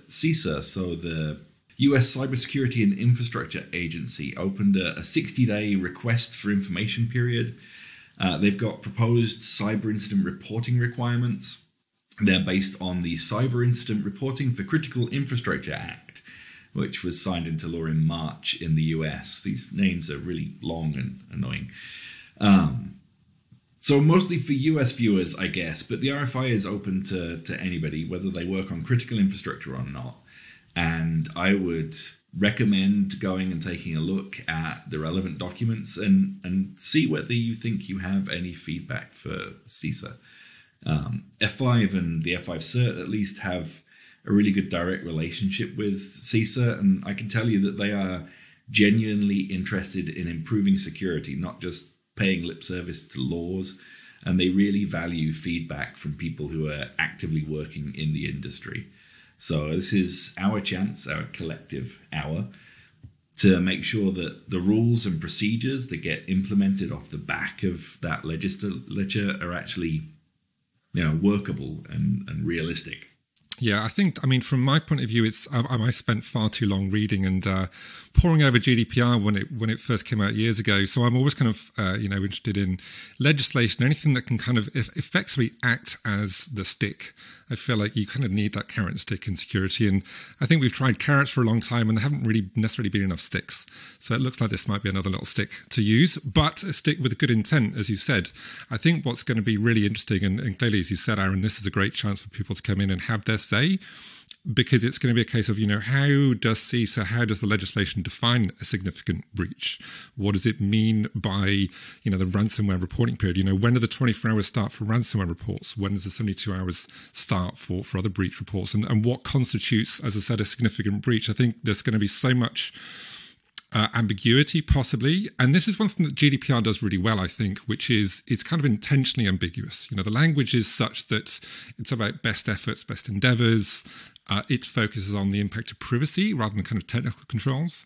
CISA, so the US Cybersecurity and Infrastructure Agency, opened a 60-day request for information period. They've got proposed cyber incident reporting requirements. They're based on the Cyber Incident Reporting for Critical Infrastructure Act, which was signed into law in March in the US. These names are really long and annoying. So mostly for US viewers, I guess, but the RFI is open to anybody, whether they work on critical infrastructure or not. And I would recommend going and taking a look at the relevant documents and see whether you think you have any feedback for CISA. F5 and the F5 CERT at least have a really good direct relationship with CISA, and I can tell you that they are genuinely interested in improving security, not just paying lip service to laws, and they really value feedback from people who are actively working in the industry. So this is our chance, our collective hour, to make sure that the rules and procedures that get implemented off the back of that legislature are actually, workable and realistic. Yeah, I mean, from my point of view, I spent far too long reading and poring over GDPR when it first came out years ago. So I'm always kind of, interested in legislation, anything that can kind of effectively act as the stick. I feel like you kind of need that carrot and stick in security. And I think we've tried carrots for a long time and there haven't really necessarily been enough sticks. So it looks like this might be another little stick to use, but a stick with a good intent, as you said. I think what's going to be really interesting, and clearly, as you said, Aaron, this is a great chance for people to come in and have their say, because it's going to be a case of, how does CISA, how does the legislation define a significant breach? What does it mean by, the ransomware reporting period? When do the 24 hours start for ransomware reports? When does the 72 hours start for other breach reports? And what constitutes, as I said, a significant breach? I think there's going to be so much ambiguity, possibly. And this is one thing that GDPR does really well, I think, which is it's kind of intentionally ambiguous. The language is such that it's about best efforts, best endeavors. It focuses on the impact of privacy rather than kind of technical controls.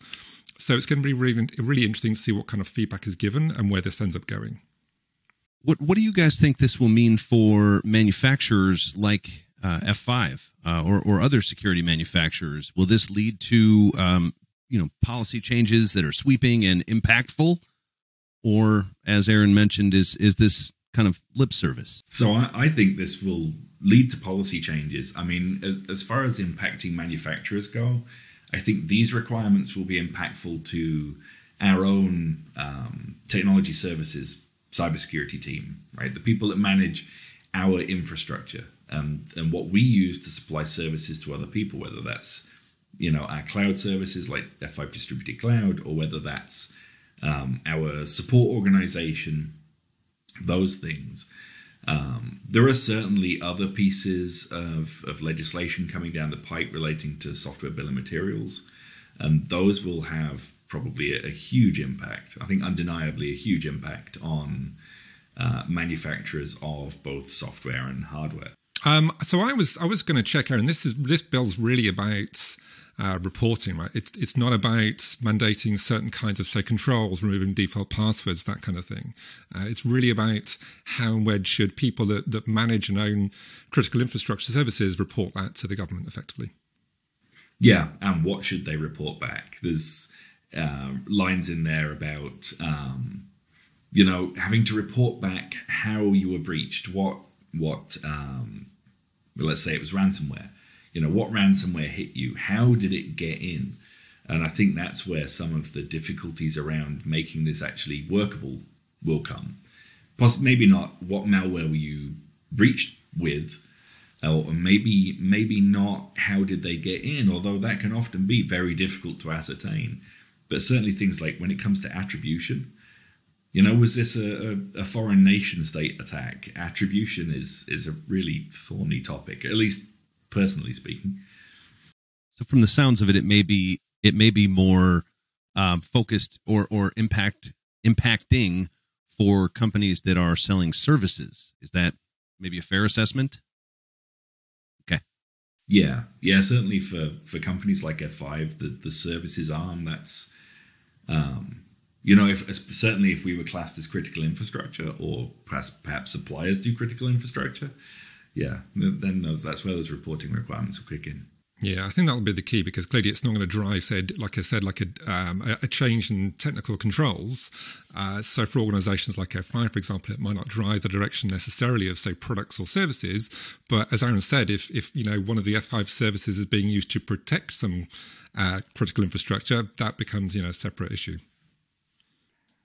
So it's going to be really interesting to see what kind of feedback is given and where this ends up going. What do you guys think this will mean for manufacturers like F5 or other security manufacturers? Will this lead to policy changes that are sweeping and impactful? Or, as Aaron mentioned, is this kind of lip service? So I think this will lead to policy changes. I mean, as far as impacting manufacturers go, I think these requirements will be impactful to our own technology services cybersecurity team, right? The people that manage our infrastructure and what we use to supply services to other people, whether that's our cloud services like F5 Distributed Cloud, or whether that's our support organization, those things. There are certainly other pieces of legislation coming down the pipe relating to software bill of materials, and those will have probably a huge impact. I think undeniably a huge impact on manufacturers of both software and hardware. So I was going to check, Aaron. This bill's really about reporting, right? It's not about mandating certain kinds of, say, controls, removing default passwords, that kind of thing. It's really about how and when should people that manage and own critical infrastructure services report that to the government effectively. Yeah, and what should they report back? There's lines in there about having to report back how you were breached. Let's say it was ransomware. What ransomware hit you? How did it get in? And I think that's where some of the difficulties around making this actually workable will come. Maybe not what malware were you breached with, or maybe not how did they get in, although that can often be very difficult to ascertain. But certainly things like when it comes to attribution, was this a foreign nation state attack? Attribution is a really thorny topic, at least personally speaking. So from the sounds of it, it may be more focused or impacting for companies that are selling services. Is that maybe a fair assessment? Okay. Yeah, certainly for companies like F5, the services arm, that's if we were classed as critical infrastructure, or perhaps suppliers do critical infrastructure, yeah, then that's where those reporting requirements will kick in. Yeah, I think that'll be the key, because clearly it's not going to drive, say, like I said, like a change in technical controls. So for organisations like F5, for example, it might not drive the direction necessarily of, say, products or services. But as Aaron said, if one of the F5 services is being used to protect some critical infrastructure, that becomes a separate issue.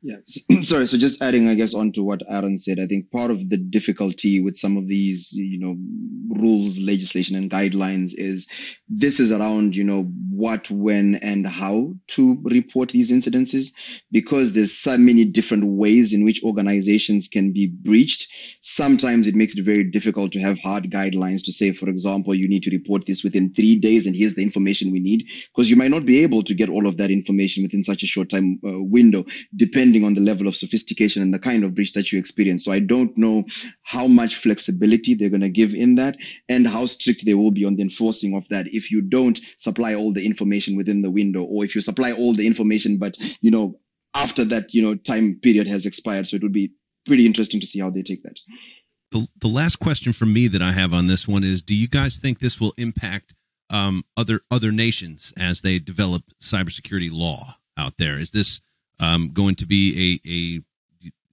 Yeah, sorry. So just adding, I guess, on to what Aaron said, I think part of the difficulty with some of these, rules, legislation, and guidelines is this is around, what, when, and how to report these incidences, because there's so many different ways in which organizations can be breached. Sometimes it makes it very difficult to have hard guidelines to say, for example, you need to report this within 3 days, and here's the information we need, because you might not be able to get all of that information within such a short time window, depending on the level of sophistication and the kind of breach that you experience. So I don't know how much flexibility they're going to give in that, and how strict they will be on the enforcing of that if you don't supply all the information within the window, or if you supply all the information but after that time period has expired. So it would be pretty interesting to see how they take that. The last question from me that I have on this one is, do you guys think this will impact other nations as they develop cybersecurity law out there? Is this going to be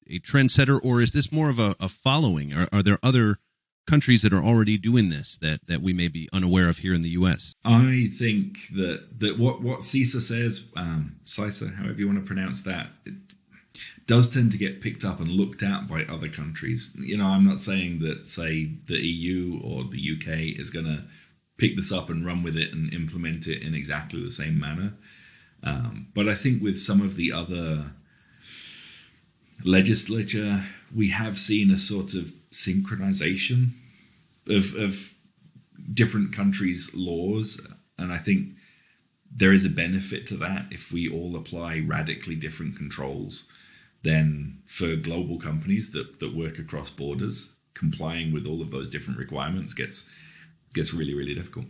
a trendsetter, or is this more of a following? Are there other countries that are already doing this that we may be unaware of here in the U.S.? I think that what CISA says, CISA, however you want to pronounce that, it does tend to get picked up and looked at by other countries. I'm not saying that, say, the EU or the UK is going to pick this up and run with it and implement it in exactly the same manner. But I think with some of the other legislature, we have seen a sort of synchronization of different countries' laws. And I think there is a benefit to that. If we all apply radically different controls, then for global companies that work across borders, complying with all of those different requirements gets really, really difficult.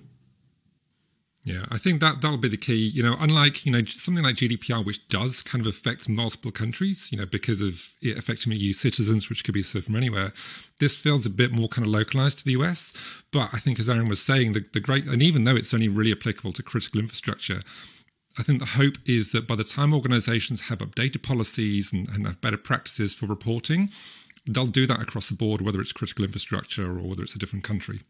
Yeah, I think that'll be the key. Unlike, something like GDPR, which does kind of affect multiple countries, because of it affecting EU citizens, which could be served from anywhere, this feels a bit more kind of localized to the US. But I think, as Aaron was saying, the great, and even though it's only really applicable to critical infrastructure, I think the hope is that by the time organizations have updated policies and have better practices for reporting, they'll do that across the board, whether it's critical infrastructure or whether it's a different country.